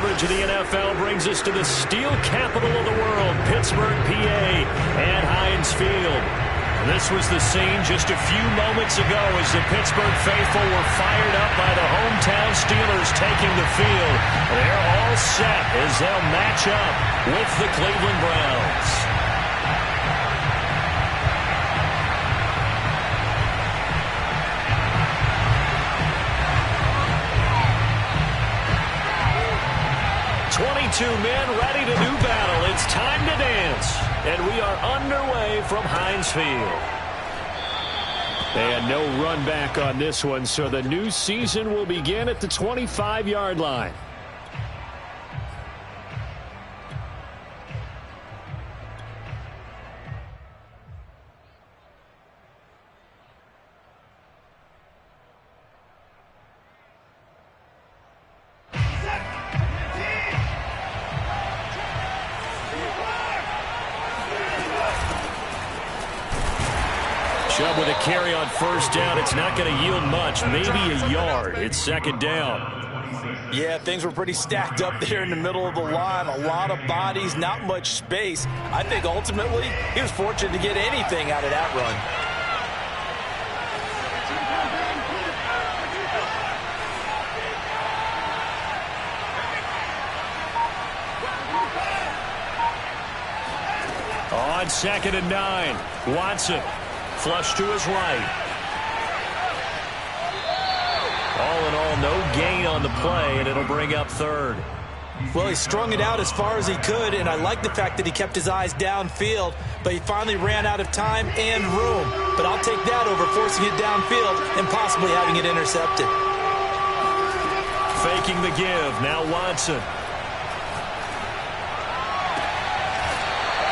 coverage of the NFL brings us to the steel capital of the world, Pittsburgh, PA, at Heinz Field. This was the scene just a few moments ago as the Pittsburgh faithful were fired up by the hometown Steelers taking the field. They're all set as they'll match up with the Cleveland Browns. Two men ready to do battle. It's time to dance. And we are underway from Heinz Field. And no run back on this one, so the new season will begin at the 25-yard line. Chubb with a carry on first down. It's not going to yield much, maybe a yard. It's second down. Yeah, things were pretty stacked up there in the middle of the line. A lot of bodies, not much space. I think ultimately he was fortunate to get anything out of that run. On 2nd and 9, Watson. Flush to his right. All in all, no gain on the play, and it'll bring up third. Well, he strung it out as far as he could, and I like the fact that he kept his eyes downfield, but he finally ran out of time and room. But I'll take that over forcing it downfield and possibly having it intercepted. Faking the give. Now Watson.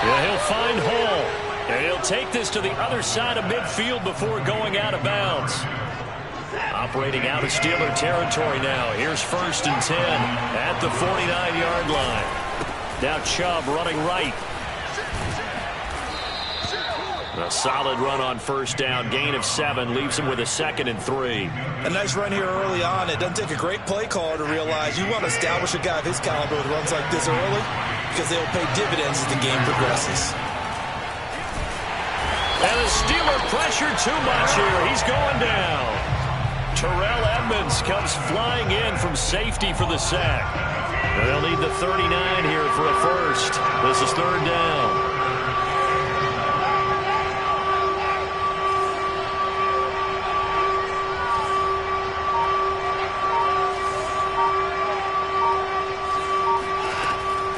Yeah, he'll find Hall. And he'll take this to the other side of midfield before going out of bounds. Operating out of Steeler territory now. Here's 1st and 10 at the 49-yard line. Now Chubb running right. A solid run on first down. Gain of 7 leaves him with a 2nd and 3. A nice run here early on. It doesn't take a great play caller to realize you want to establish a guy of his caliber with runs like this early because they'll pay dividends as the game progresses. And the Steeler pressure too much here. He's going down. Terrell Edmonds comes flying in from safety for the sack. They'll need the 39 here for a first. This is 3rd down.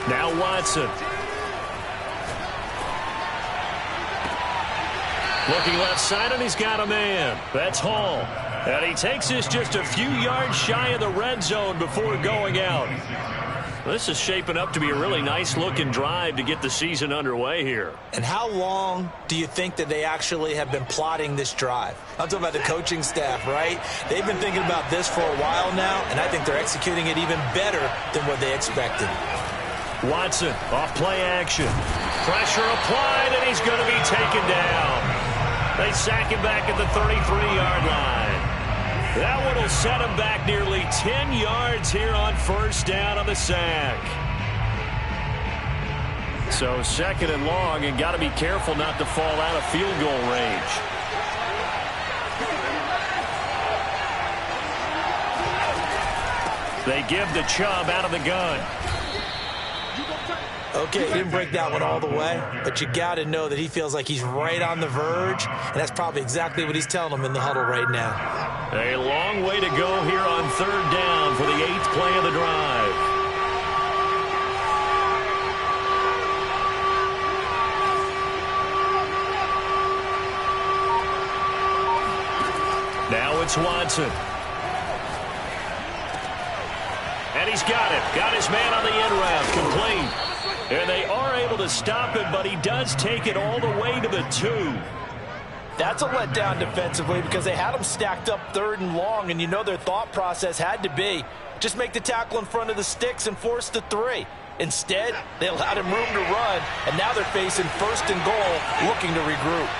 Now Watson. Looking left side, and he's got a man. That's Hall. And he takes this just a few yards shy of the red zone before going out. This is shaping up to be a really nice-looking drive to get the season underway here. And how long do you think that they actually have been plotting this drive? I'm talking about the coaching staff, right? They've been thinking about this for a while now, and I think they're executing it even better than what they expected. Watson, off play action. Pressure applied, and he's going to be taken down. They sack him back at the 33-yard line. That one will set him back nearly 10 yards here on first down on the sack. So 2nd and long, and got to be careful not to fall out of field goal range. They give the Chubb out of the gun. Okay, he didn't break that one all the way, but you got to know that he feels like he's right on the verge, and that's probably exactly what he's telling them in the huddle right now. A long way to go here on 3rd down for the 8th play of the drive. Now it's Watson. And he's got it. Got his man on the end route. Complete. And they are able to stop him, but he does take it all the way to the 2. That's a letdown defensively because they had him stacked up 3rd and long, and you know their thought process had to be just make the tackle in front of the sticks and force the 3. Instead, they allowed him room to run, and now they're facing 1st and goal, looking to regroup.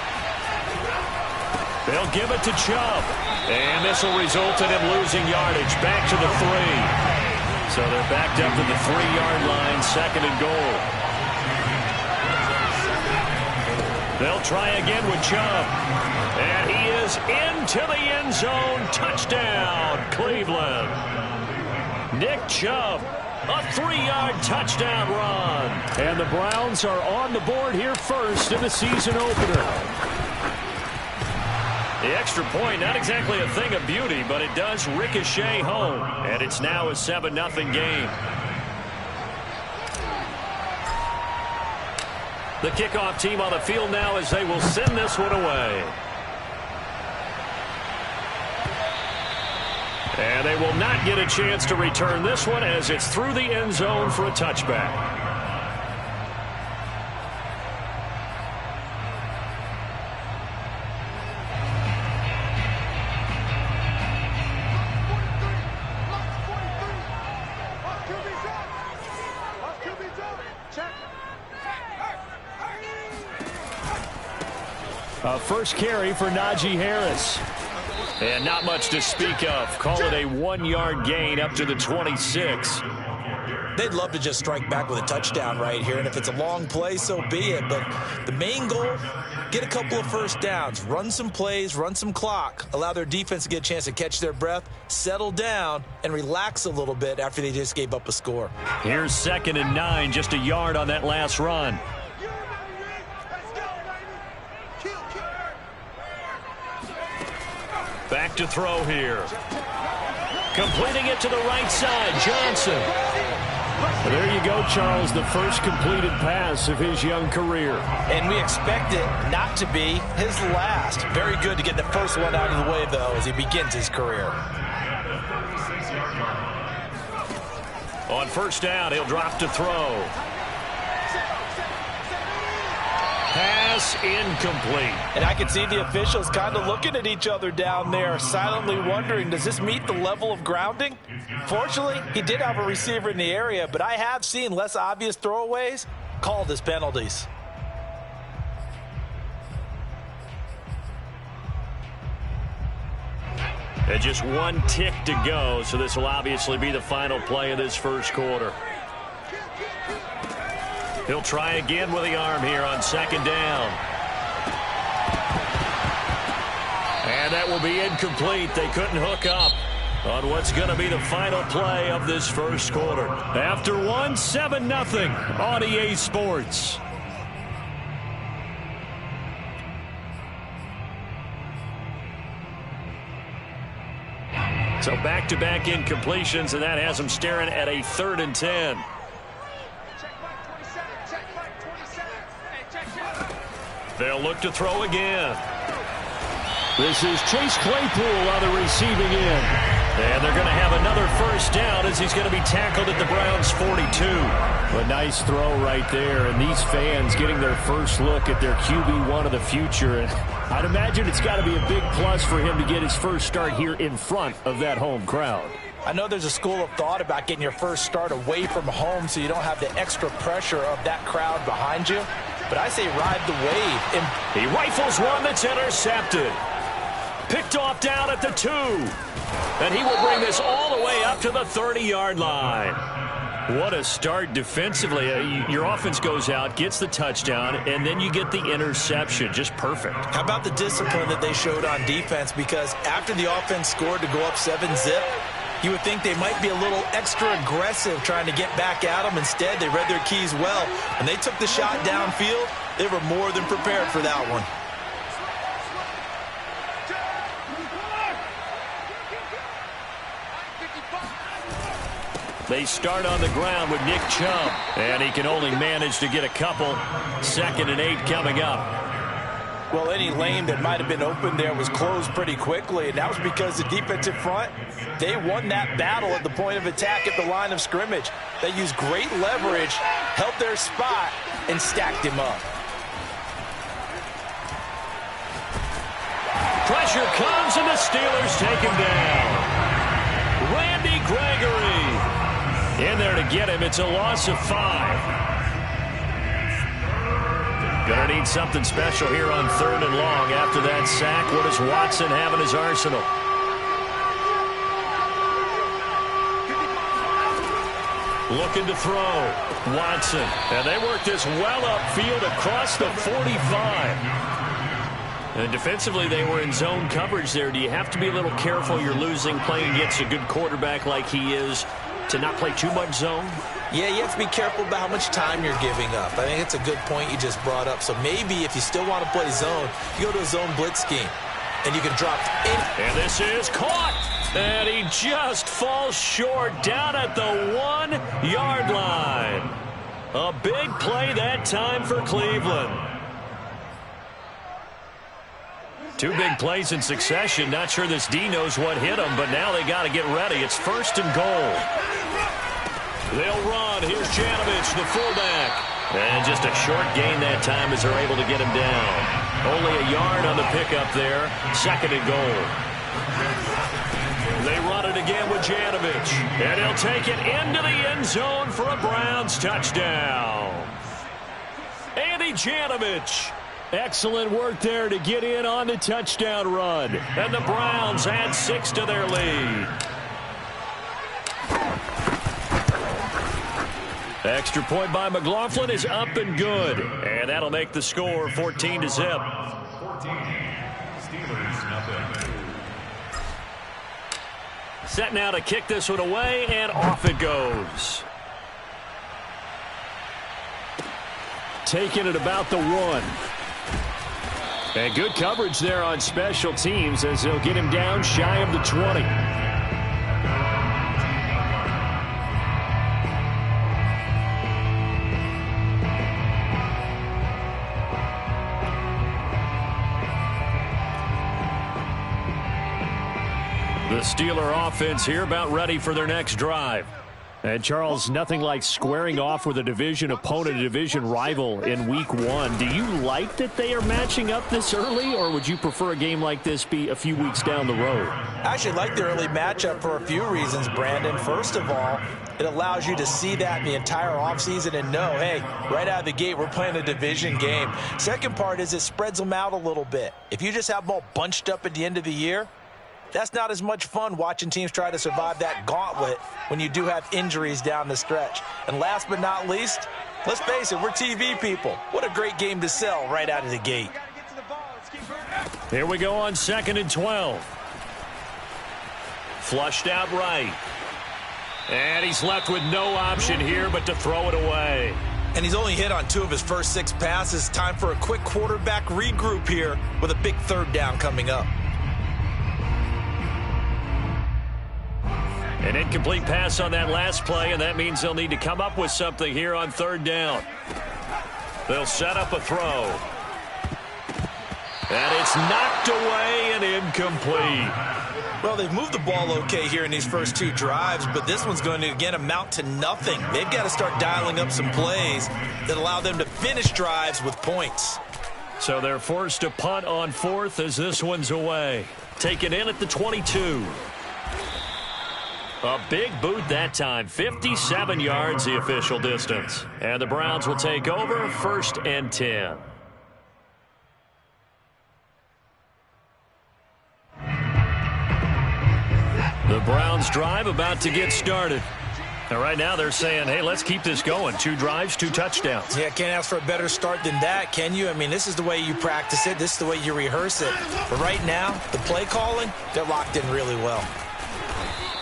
They'll give it to Chubb, and this will result in him losing yardage back to the 3. So they're backed up to the 3-yard line, 2nd and goal. They'll try again with Chubb. And he is into the end zone. Touchdown, Cleveland. Nick Chubb, a 3-yard touchdown run. And the Browns are on the board here first in the season opener. The extra point, not exactly a thing of beauty, but it does ricochet home. And it's now a 7-0 game. The kickoff team on the field now as they will send this one away. And they will not get a chance to return this one as it's through the end zone for a touchback. First carry for Najee Harris. And not much to speak of. Call it a 1-yard gain up to the 26. They'd love to just strike back with a touchdown right here, and if it's a long play, so be it. But the main goal, get a couple of first downs, run some plays, run some clock, allow their defense to get a chance to catch their breath, settle down, and relax a little bit after they just gave up a score. Here's 2nd and 9, just a yard on that last run. Back to throw here. Completing it to the right side, Johnson. Well, there you go, Charles, the first completed pass of his young career. And we expect it not to be his last. Very good to get the first one out of the way, though, as he begins his career. On first down, he'll drop to throw. Pass incomplete. And I can see the officials kind of looking at each other down there, silently wondering, does this meet the level of grounding? Fortunately, he did have a receiver in the area, but I have seen less obvious throwaways called as penalties. And just one tick to go, so this will obviously be the final play of this first quarter. He'll try again with the arm here on 2nd down. And that will be incomplete. They couldn't hook up on what's going to be the final play of this first quarter. After one, 7-0 on EA Sports. So back-to-back incompletions, and that has them staring at a 3rd and 10. They'll look to throw again. This is Chase Claypool on the receiving end. And they're going to have another first down as he's going to be tackled at the Browns' 42. A nice throw right there. And these fans getting their first look at their QB1 of the future. And I'd imagine it's got to be a big plus for him to get his first start here in front of that home crowd. I know there's a school of thought about getting your first start away from home so you don't have the extra pressure of that crowd behind you. But I say ride the wave. And he rifles one that's intercepted. Picked off down at the 2. And he will bring this all the way up to the 30-yard line. What a start defensively. Your offense goes out, gets the touchdown, and then you get the interception. Just perfect. How about the discipline that they showed on defense? Because after the offense scored to go up 7-zip, you would think they might be a little extra aggressive trying to get back at them. Instead, they read their keys well. When they took the shot downfield, they were more than prepared for that one. They start on the ground with Nick Chubb, and he can only manage to get a couple. 2nd and 8 coming up. Well, any lane that might have been open there was closed pretty quickly, and that was because the defensive front, they won that battle at the point of attack at the line of scrimmage. They used great leverage, held their spot, and stacked him up. Pressure comes, and the Steelers take him down. Randy Gregory in there to get him. It's a loss of 5. Gonna need something special here on 3rd and long. After that sack, what does Watson have in his arsenal? Looking to throw. Watson. And they work this well upfield across the 45. And defensively, they were in zone coverage there. Do you have to be a little careful? You're losing, playing against a good quarterback like he is, to not play too much zone? Yeah, you have to be careful about how much time you're giving up. I think it's a good point you just brought up. So maybe if you still want to play zone, you go to a zone blitz scheme, and you can drop in. And this is caught. And he just falls short down at the 1-yard line. A big play that time for Cleveland. Two big plays in succession. Not sure this D knows what hit him, but now they got to get ready. It's 1st and goal. They'll run. Here's Janovich, the fullback. And just a short gain that time as they're able to get him down. Only a yard on the pickup there. 2nd and goal. They run it again with Janovich. And he'll take it into the end zone for a Browns touchdown. Andy Janovich. Excellent work there to get in on the touchdown run. And the Browns add 6 to their lead. Extra point by McLaughlin is up and good. And that'll make the score 14-0. Set now to kick this one away, and off it goes. Taking it about the 1. And good coverage there on special teams as they'll get him down shy of the 20. The Steeler offense here about ready for their next drive. And, Charles, nothing like squaring off with a division opponent, a division rival in Week 1. Do you like that they are matching up this early, or would you prefer a game like this be a few weeks down the road? I actually like the early matchup for a few reasons, Brandon. First of all, it allows you to see that in the entire offseason and know, hey, right out of the gate, we're playing a division game. Second part is it spreads them out a little bit. If you just have them all bunched up at the end of the year, that's not as much fun watching teams try to survive that gauntlet when you do have injuries down the stretch. And last but not least, let's face it, we're TV people. What a great game to sell right out of the gate. Here we go on 2nd and 12. Flushed out right. And he's left with no option here but to throw it away. And he's only hit on 2 of his first 6 passes. Time for a quick quarterback regroup here with a big 3rd down coming up. An incomplete pass on that last play, and that means they'll need to come up with something here on 3rd down. They'll set up a throw. And it's knocked away and incomplete. Well, they've moved the ball okay here in these first 2 drives, but this one's going to, again, amount to nothing. They've got to start dialing up some plays that allow them to finish drives with points. So they're forced to punt on 4th as this one's away. Taken in at the 22. A big boot that time. 57 yards the official distance. And the Browns will take over 1st and 10. The Browns drive about to get started. And right now they're saying, hey, let's keep this going. 2 drives, 2 touchdowns. Yeah, can't ask for a better start than that, can you? I mean, this is the way you practice it. This is the way you rehearse it. But right now, the play calling, they're locked in really well.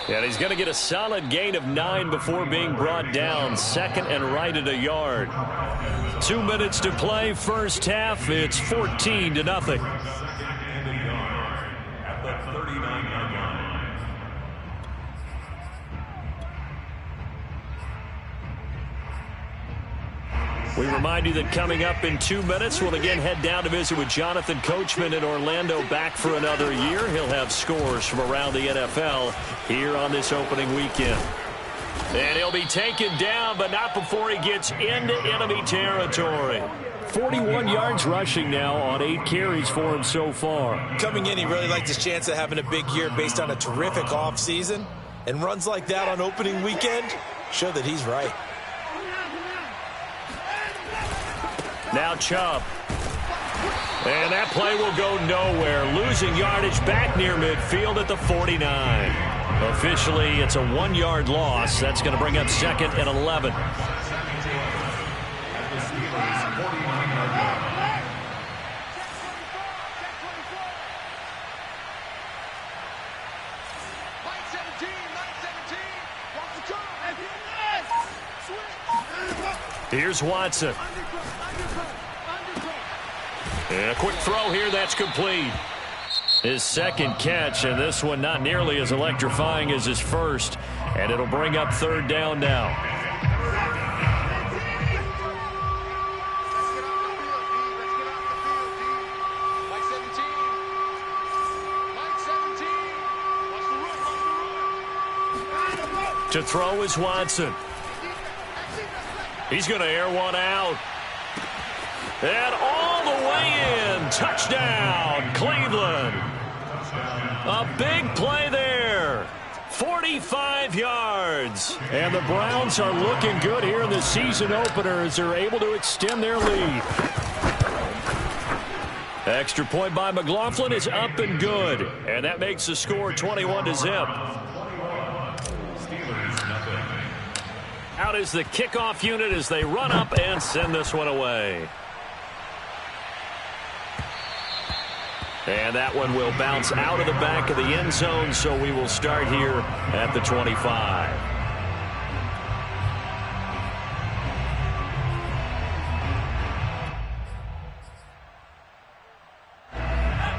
And he's going to get a solid gain of 9 before being brought down. 2nd and right at a yard. 2 minutes to play, first half. It's 14-0. We remind you that coming up in 2 minutes, we'll again head down to visit with Jonathan Coachman in Orlando, back for another year. He'll have scores from around the NFL here on this opening weekend. And he'll be taken down, but not before he gets into enemy territory. 41 yards rushing now on 8 carries for him so far. Coming in, he really liked his chance of having a big year based on a terrific offseason. And runs like that on opening weekend show that he's right. Now Chubb. And that play will go nowhere. Losing yardage back near midfield at the 49. Officially, it's a 1-yard loss. That's going to bring up 2nd and 11. Here's Watson. And a quick throw here, that's complete. His second catch, and this one not nearly as electrifying as his first. And it'll bring up 3rd down now. To throw is Watson. He's going to air one out. And all the way in. Touchdown, Cleveland. A big play there. 45 yards. And the Browns are looking good here in the season opener as they're able to extend their lead. Extra point by McLaughlin is up and good. And that makes the score 21-0. Out is the kickoff unit as they run up and send this one away. And that one will bounce out of the back of the end zone, so we will start here at the 25.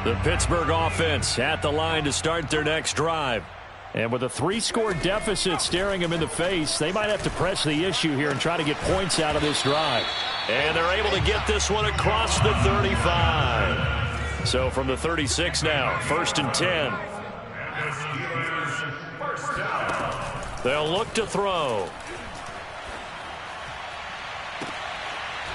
The Pittsburgh offense at the line to start their next drive. And with a 3-score deficit staring them in the face, they might have to press the issue here and try to get points out of this drive. And they're able to get this one across the 35. So from the 36 now, 1st and 10. They'll look to throw.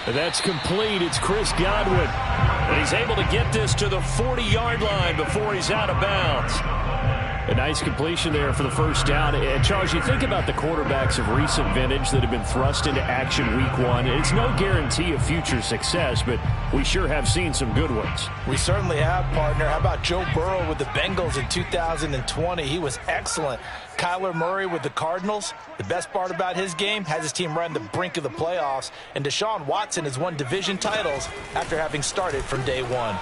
And that's complete. It's Chris Godwin. And he's able to get this to the 40-yard line before he's out of bounds. A nice completion there for the first down. And Charles, you think about the quarterbacks of recent vintage that have been thrust into action week 1. It's no guarantee of future success, but we sure have seen some good ones. We certainly have, partner. How about Joe Burrow with the Bengals in 2020? He was excellent. Kyler Murray with the Cardinals. The best part about his game, has his team right on the brink of the playoffs. And Deshaun Watson has won division titles after having started from day 1.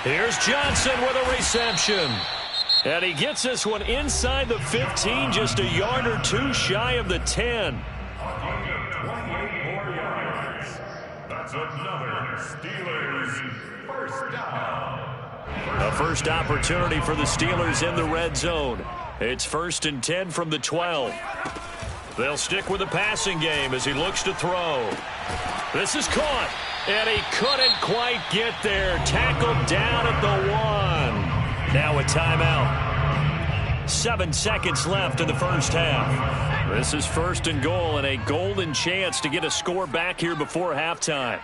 Here's Johnson with a reception. And he gets this one inside the 15, just a yard or two shy of the 10. That's another Steelers first down. A first opportunity for the Steelers in the red zone. It's 1st and 10 from the 12. They'll stick with the passing game as he looks to throw. This is caught. And he couldn't quite get there. Tackled down at the 1. Now a timeout. 7 seconds left in the first half. This is 1st and goal and a golden chance to get a score back here before halftime.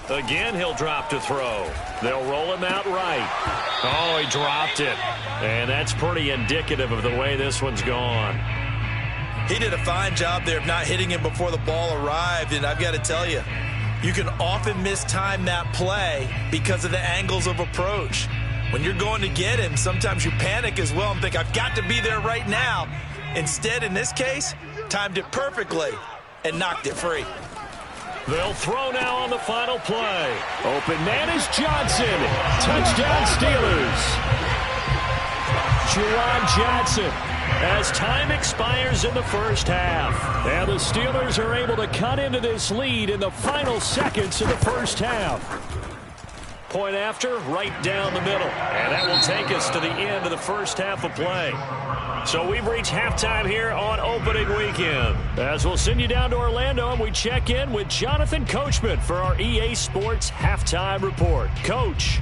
Again, he'll drop to throw. They'll roll him out right. Oh, he dropped it. And that's pretty indicative of the way this one's gone. He did a fine job there of not hitting him before the ball arrived, and I've got to tell you, you can often mistime that play because of the angles of approach. When you're going to get him, sometimes you panic as well and think, I've got to be there right now. Instead, in this case, timed it perfectly and knocked it free. They'll throw now on the final play. Open man is Johnson. Touchdown Steelers. Juwan Johnson. As time expires in the first half. And the Steelers are able to cut into this lead in the final seconds of the first half. Point after, right down the middle. And that will take us to the end of the first half of play. So we've reached halftime here on opening weekend. As we'll send you down to Orlando and we check in with Jonathan Coachman for our EA Sports Halftime Report. Coach.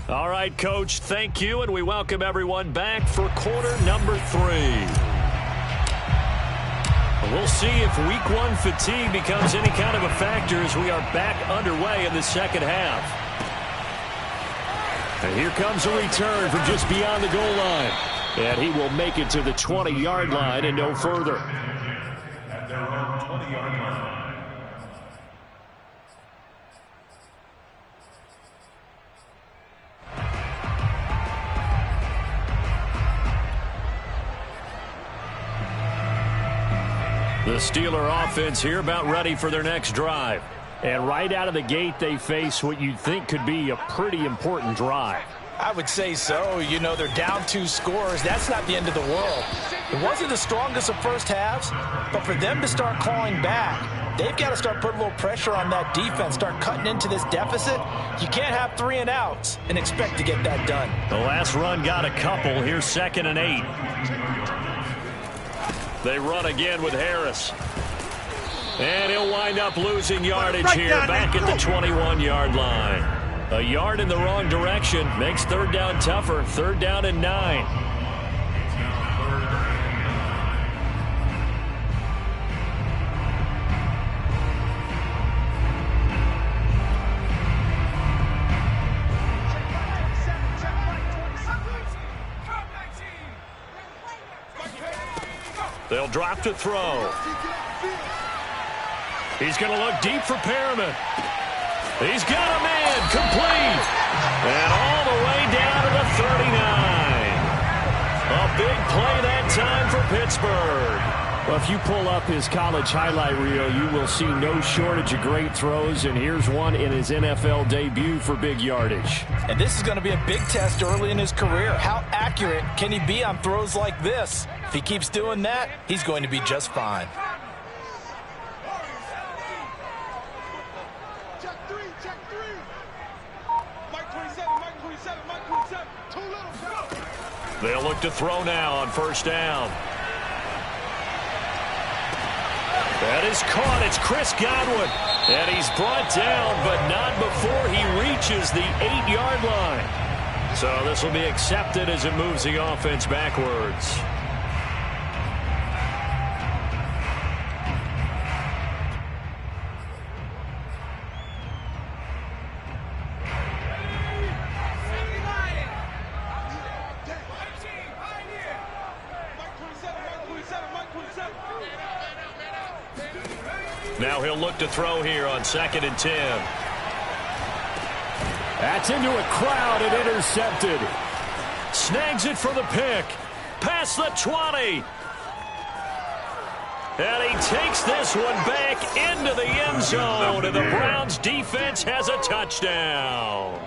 All right, Coach, thank you, and we welcome everyone back for quarter number 3. We'll see if week 1 fatigue becomes any kind of a factor as we are back underway in the second half. And here comes a return from just beyond the goal line. And he will make it to the 20-yard line and no further. At their own 20-yard line. The Steeler offense here about ready for their next drive. And right out of the gate, they face what you'd think could be a pretty important drive. I would say so. You know, they're down 2 scores. That's not the end of the world. It wasn't the strongest of first halves, but for them to start clawing back, they've got to start putting a little pressure on that defense, start cutting into this deficit. You can't have 3 and outs and expect to get that done. The last run got a couple. Here's 2nd and 8. They run again with Harris. And he'll wind up losing yardage here back at the 21-yard line. A yard in the wrong direction makes 3rd down tougher. 3rd down and 9. They'll drop to throw. He's going to look deep for Perriman. He's got a man, complete. And all the way down to the 39. A big play that time for Pittsburgh. Well, if you pull up his college highlight reel, you will see no shortage of great throws, and here's one in his NFL debut for big yardage. And this is going to be a big test early in his career. How accurate can he be on throws like this? If he keeps doing that, he's going to be just fine. They'll look to throw now on 1st down. That is caught. It's Chris Godwin. And he's brought down, but not before he reaches the 8-yard line. So this will be accepted as it moves the offense backwards. Now he'll look to throw here on 2nd and 10. That's into a crowd and intercepted. Snags it for the pick. Past the 20. And he takes this one back into the end zone. And the Browns defense has a touchdown.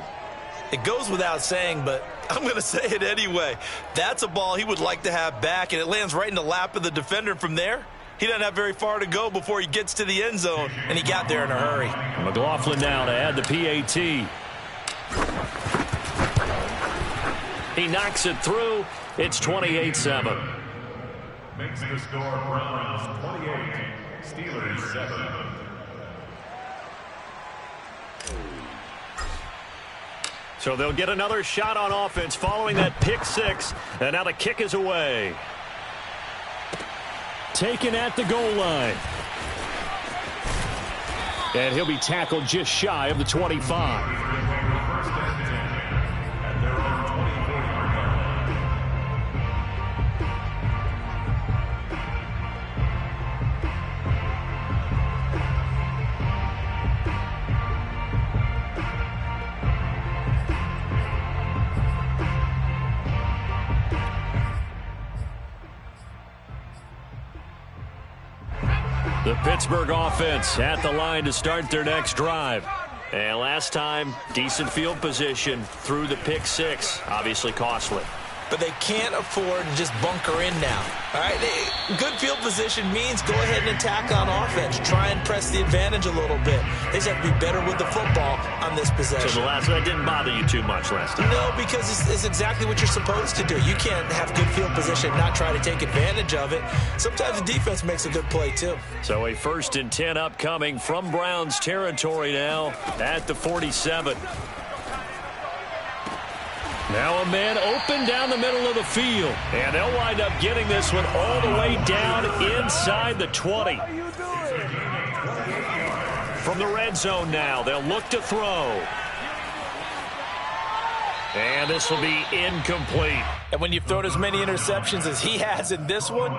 It goes without saying, but I'm going to say it anyway. That's a ball he would like to have back, and it lands right in the lap of the defender. From there, he doesn't have very far to go before he gets to the end zone, and he got there in a hurry. McLaughlin now to add the PAT. He knocks it through. It's 28-7. Makes the score Browns 28, Steelers 7. So they'll get another shot on offense following that pick 6, and now the kick is away. Taken at the goal line. And he'll be tackled just shy of the 25. The Pittsburgh offense at the line to start their next drive. And last time, decent field position through the pick 6. Obviously costly. But they can't afford to just bunker in now. All right, good field position means go ahead and attack on offense. Try and press the advantage a little bit. They just have to be better with the football on this possession. So that didn't bother you too much last time? No, because it's exactly what you're supposed to do. You can't have good field position and not try to take advantage of it. Sometimes the defense makes a good play, too. So a 1st and 10 upcoming from Browns territory now at the 47. Now a man open down the middle of the field. And they'll wind up getting this one all the way down inside the 20. From the red zone now, they'll look to throw. And this will be incomplete. And when you've thrown as many interceptions as he has in this one,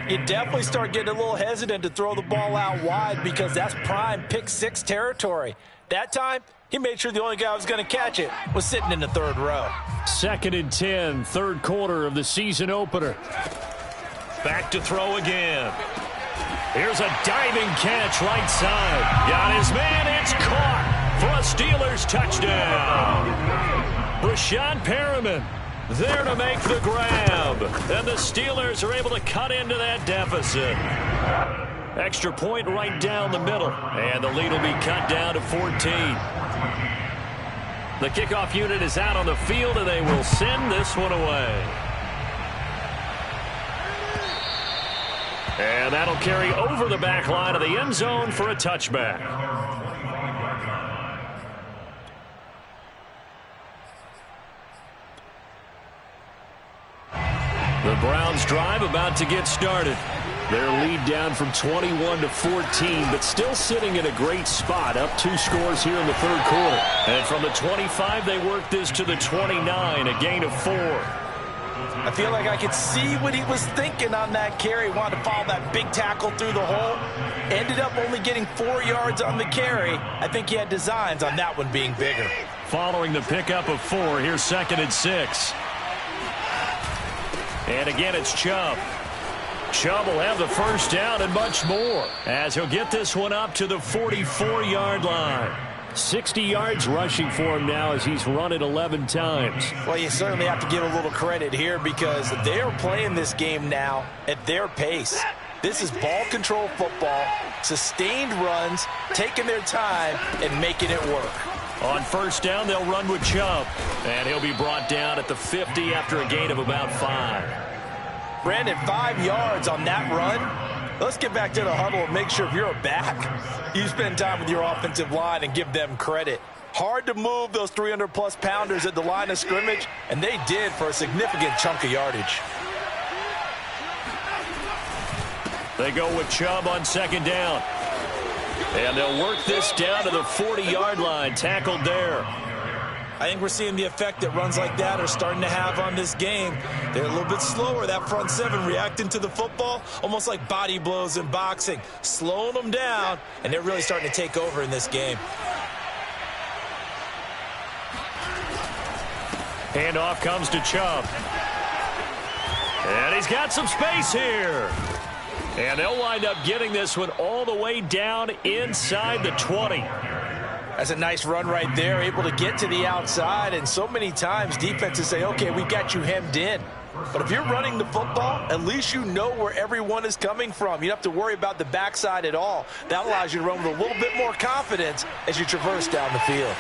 you definitely start getting a little hesitant to throw the ball out wide because that's prime pick 6 territory. That time, he made sure the only guy who was going to catch it was sitting in the 3rd row. 2nd and 10, 3rd quarter of the season opener. Back to throw again. Here's a diving catch right side. Got his man. It's caught for a Steelers touchdown. Brashad Perriman there to make the grab. And the Steelers are able to cut into that deficit. Extra point right down the middle. And the lead will be cut down to 14. The kickoff unit is out on the field, and they will send this one away. And that'll carry over the back line of the end zone for a touchback. The Browns drive about to get started. Their lead down from 21 to 14, but still sitting in a great spot, up 2 scores here in the third quarter. And from the 25, they work this to the 29, a gain of 4. I feel like I could see what he was thinking on that carry. Wanted to follow that big tackle through the hole. Ended up only getting 4 yards on the carry. I think he had designs on that one being bigger. Following the pickup of 4, here's 2nd and 6. And again, it's Chubb. Chubb will have the first down and much more as he'll get this one up to the 44-yard line. 60 yards rushing for him now as he's run it 11 times. Well, you certainly have to give a little credit here because they are playing this game now at their pace. This is ball control football, sustained runs, taking their time and making it work. On first down, they'll run with Chubb, and he'll be brought down at the 50 after a gain of about 5. Brandon, 5 yards on that run. Let's get back to the huddle and make sure if you're a back, you spend time with your offensive line and give them credit. Hard to move those 300-plus pounders at the line of scrimmage, and they did for a significant chunk of yardage. They go with Chubb on 2nd down. And they'll work this down to the 40-yard line, tackled there. I think we're seeing the effect that runs like that are starting to have on this game. They're a little bit slower, that front 7, reacting to the football, almost like body blows in boxing, slowing them down, and they're really starting to take over in this game. Handoff comes to Chubb. And he's got some space here. And they'll wind up getting this one all the way down inside the 20. That's a nice run right there, able to get to the outside. And so many times defenses say, okay, we got you hemmed in. But if you're running the football, at least you know where everyone is coming from. You don't have to worry about the backside at all. That allows you to run with a little bit more confidence as you traverse down the field.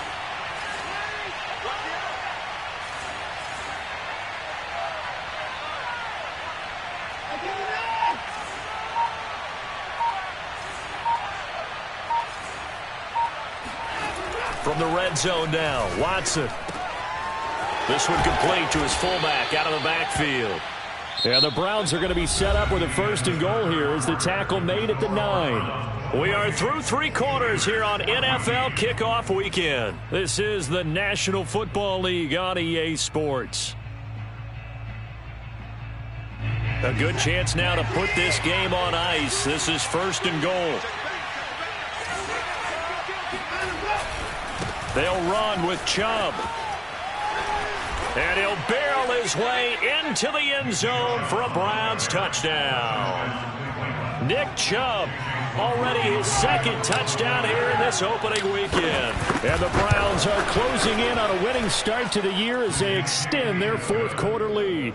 From the red zone now, Watson. This one complete to his fullback out of the backfield. And the Browns are going to be set up with a 1st and goal here as the tackle made at the 9. We are through 3 quarters here on NFL Kickoff Weekend. This is the National Football League on EA Sports. A good chance now to put this game on ice. This is 1st and goal. They'll run with Chubb. And he'll barrel his way into the end zone for a Browns touchdown. Nick Chubb, already his 2nd touchdown here in this opening weekend. And the Browns are closing in on a winning start to the year as they extend their 4th quarter lead.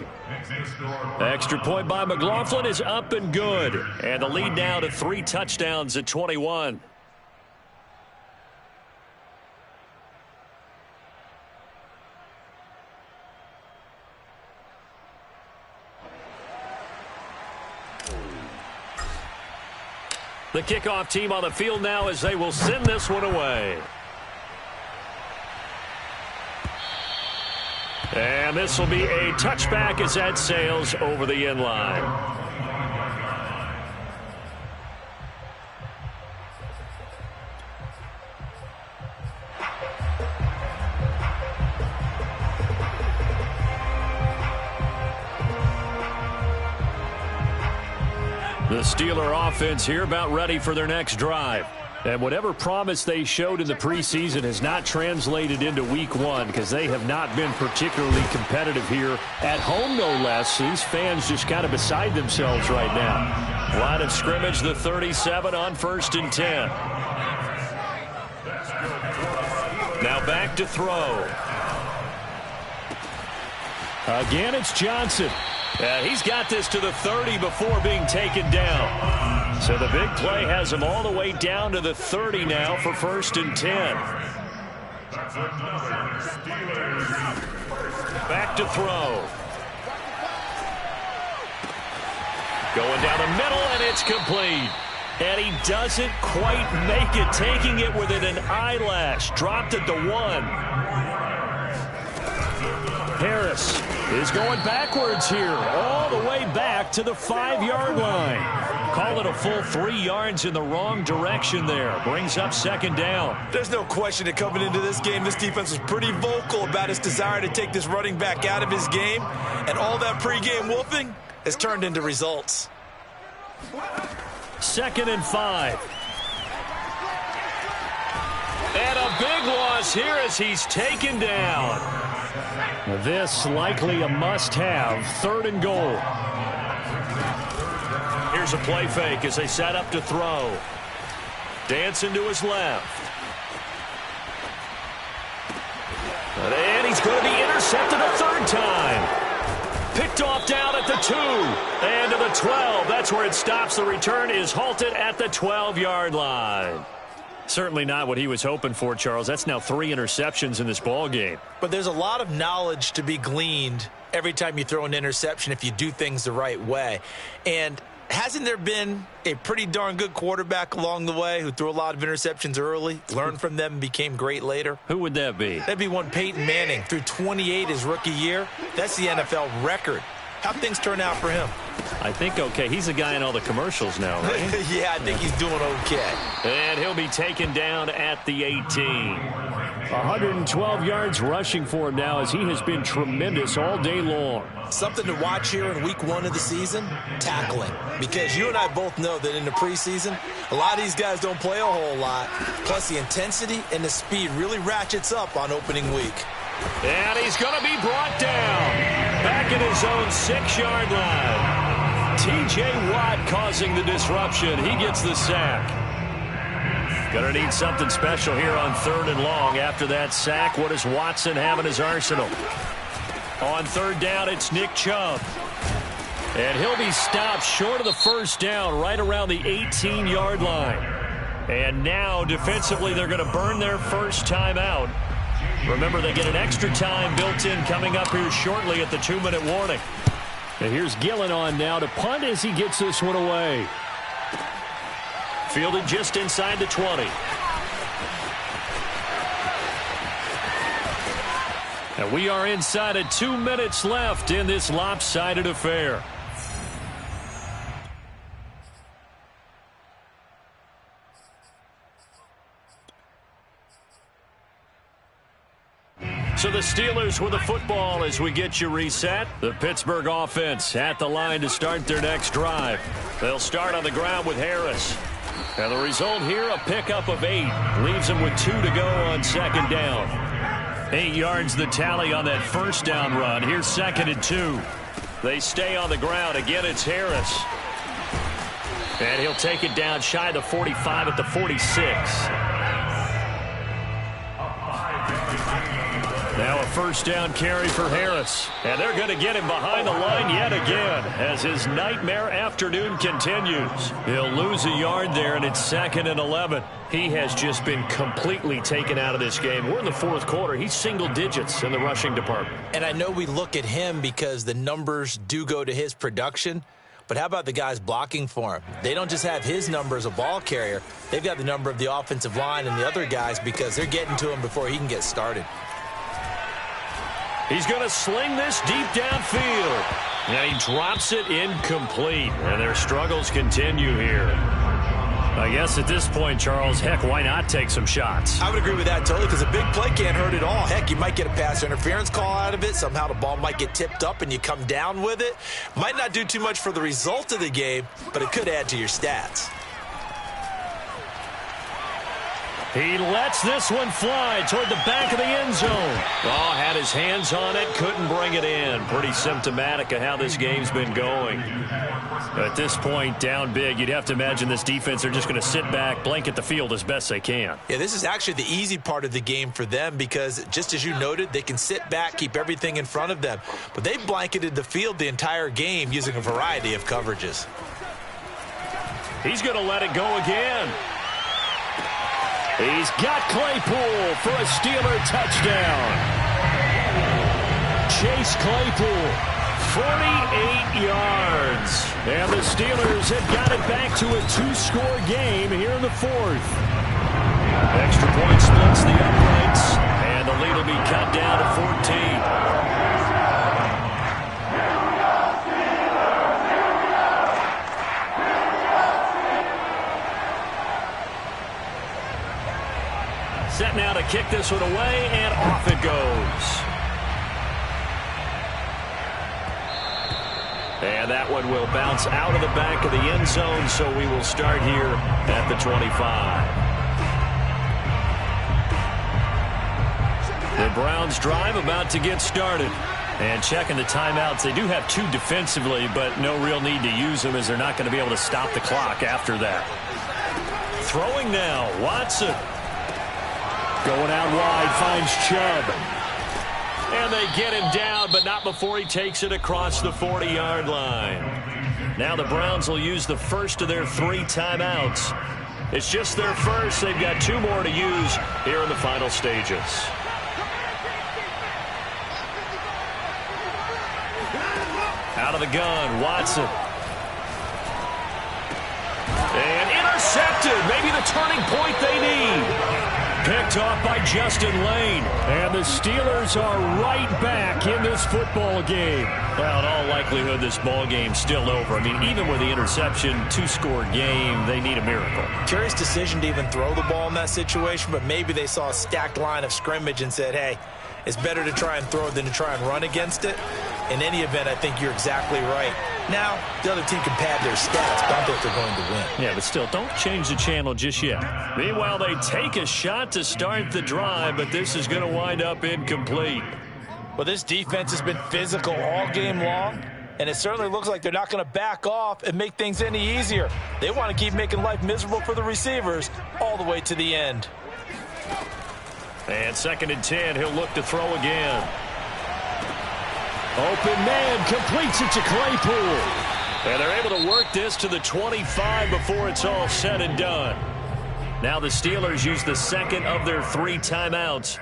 Extra point by McLaughlin is up and good. And the lead now to 3 touchdowns at 21. The kickoff team on the field now as they will send this one away. And this will be a touchback as that sails over the end line. The Steeler offense here about ready for their next drive. And whatever promise they showed in the preseason has not translated into week one because they have not been particularly competitive here at home, no less. These fans just kind of beside themselves right now. Line of scrimmage, the 37 on 1st and 10. Now back to throw. Again, it's Johnson. He's got this to the 30 before being taken down. So the big play has him all the way down to the 30 now for 1st and 10. Back to throw. Going down the middle, and it's complete. And he doesn't quite make it, taking it within an eyelash. Dropped at the 1. Harris is going backwards here, all the way back to the 5-yard line. Call it a full 3 yards in the wrong direction there. Brings up 2nd down. There's no question that coming into this game, this defense was pretty vocal about its desire to take this running back out of his game. And all that pregame wolfing has turned into results. 2nd and 5. And a big loss here as he's taken down. This likely a must-have. 3rd and goal. Here's a play fake as they set up to throw. Dancing to his left. And he's going to be intercepted a 3rd time. Picked off down at the 2. And to the 12. That's where it stops. The return is halted at the 12-yard line. Certainly not what he was hoping for, Charles. That's now 3 interceptions in this ball game. But there's a lot of knowledge to be gleaned every time you throw an interception if you do things the right way. And hasn't there been a pretty darn good quarterback along the way who threw a lot of interceptions early, learned from them, and became great later? Who would that be? That'd be one Peyton Manning. Threw 28 his rookie year. That's the NFL record. How'd things turn out for him? I think okay. He's a guy in all the commercials now, right? Yeah, I think he's doing okay. And he'll be taken down at the 18. 112 yards rushing for him now as he has been tremendous all day long. Something to watch here in week 1 of the season, tackling. Because you and I both know that in the preseason, a lot of these guys don't play a whole lot. Plus the intensity and the speed really ratchets up on opening week. And he's going to be brought down. Back at his own 6-yard line. T.J. Watt causing the disruption. He gets the sack. Going to need something special here on 3rd and long. After that sack, what does Watson have in his arsenal? On 3rd down, it's Nick Chubb. And he'll be stopped short of the 1st down right around the 18-yard line. And now, defensively, they're going to burn their first timeout. Remember, they get an extra time built in coming up here shortly at the 2-minute warning. And here's Gillen on now to punt as he gets this one away. Fielded just inside the 20. And we are inside of 2 minutes left in this lopsided affair. So the Steelers with the football as we get you reset. The Pittsburgh offense at the line to start their next drive. They'll start on the ground with Harris. And the result here, a pickup of 8. Leaves them with 2 to go on 2nd down. 8 yards the tally on that 1st down run. Here's 2nd and 2. They stay on the ground. Again, it's Harris. And he'll take it down shy of the 45 at the 46. Now a 1st down carry for Harris. And they're going to get him behind the line yet again as his nightmare afternoon continues. He'll lose a yard there, and it's 2nd and 11. He has just been completely taken out of this game. We're in the 4th quarter. He's single digits in the rushing department. And I know we look at him because the numbers do go to his production. But how about the guys blocking for him? They don't just have his number as a ball carrier. They've got the number of the offensive line and the other guys because they're getting to him before he can get started. He's going to sling this deep downfield. And he drops it incomplete. And their struggles continue here. I guess at this point, Charles, heck, why not take some shots? I would agree with that totally because a big play can't hurt at all. Heck, you might get a pass interference call out of it. Somehow the ball might get tipped up and you come down with it. Might not do too much for the result of the game, but it could add to your stats. He lets this one fly toward the back of the end zone. Oh, had his hands on it, couldn't bring it in. Pretty symptomatic of how this game's been going. At this point, down big, you'd have to imagine this defense are just going to sit back, blanket the field as best they can. Yeah, this is actually the easy part of the game for them because, just as you noted, they can sit back, keep everything in front of them. But they've blanketed the field the entire game using a variety of coverages. He's going to let it go again. He's got Claypool for a Steeler touchdown. Chase Claypool, 48 yards. And the Steelers have got it back to a two-score game here in the fourth. Extra point splits the uprights, and the lead will be cut down to 14. Set now to kick this one away, and off it goes. And that one will bounce out of the back of the end zone, so we will start here at the 25. The Browns drive about to get started. And checking the timeouts, they do have two defensively, but no real need to use them as they're not going to be able to stop the clock after that. Throwing now, Watson. Going out wide, finds Chubb. And they get him down, but not before he takes it across the 40-yard line. Now the Browns will use the first of their 3 timeouts. It's just their first. They've got 2 more to use here in the final stages. Out of the gun, Watson. And intercepted. Maybe the turning point they need. Picked off by Justin Lane. And the Steelers are right back in this football game. Well, in all likelihood, this ball game's still over. I mean, even with the interception, 2-score game, they need a miracle. Curious decision to even throw the ball in that situation, but maybe they saw a stacked line of scrimmage and said, hey, it's better to try and throw it than to try and run against it. In any event, I think you're exactly right. Now, the other team can pad their stats, but I don't think they're going to win. Yeah, but still, don't change the channel just yet. Meanwhile, they take a shot to start the drive, but this is going to wind up incomplete. Well, this defense has been physical all game long, and it certainly looks like they're not going to back off and make things any easier. They want to keep making life miserable for the receivers all the way to the end. And 2nd and 10, he'll look to throw again. Open man, completes it to Claypool. And they're able to work this to the 25 before it's all said and done. Now the Steelers use the second of their 3 timeouts,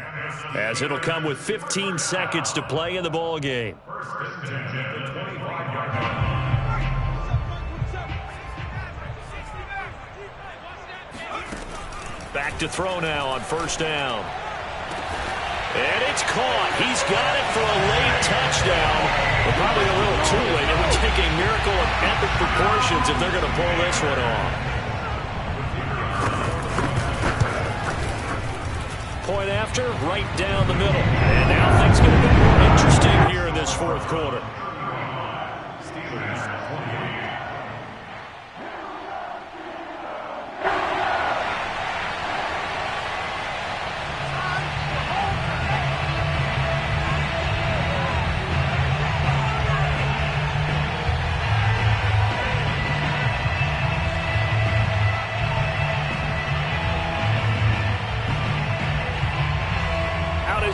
as it'll come with 15 seconds to play in the ball game. Back to throw now on 1st down. And it's caught. He's got it for a late touchdown. But probably a little too late. It would take a miracle of epic proportions if they're going to pull this one off. Point after, right down the middle. And now things get a bit more interesting here in this 4th quarter.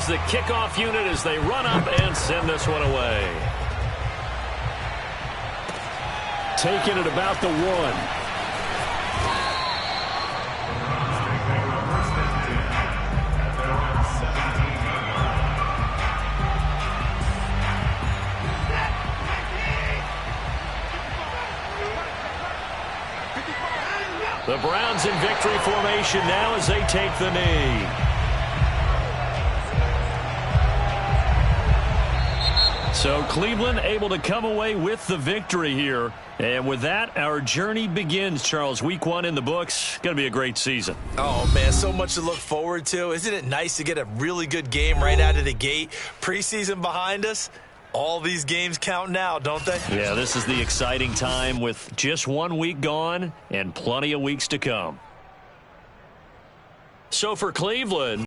The kickoff unit as they run up and send this one away. Taking it about the 1. The Browns in victory formation now as they take the knee. So Cleveland able to come away with the victory here. And with that, our journey begins, Charles. Week 1 in the books. Going to be a great season. Oh, man, so much to look forward to. Isn't it nice to get a really good game right out of the gate? Preseason behind us. All these games count now, don't they? Yeah, this is the exciting time with just 1 week gone and plenty of weeks to come. So for Cleveland,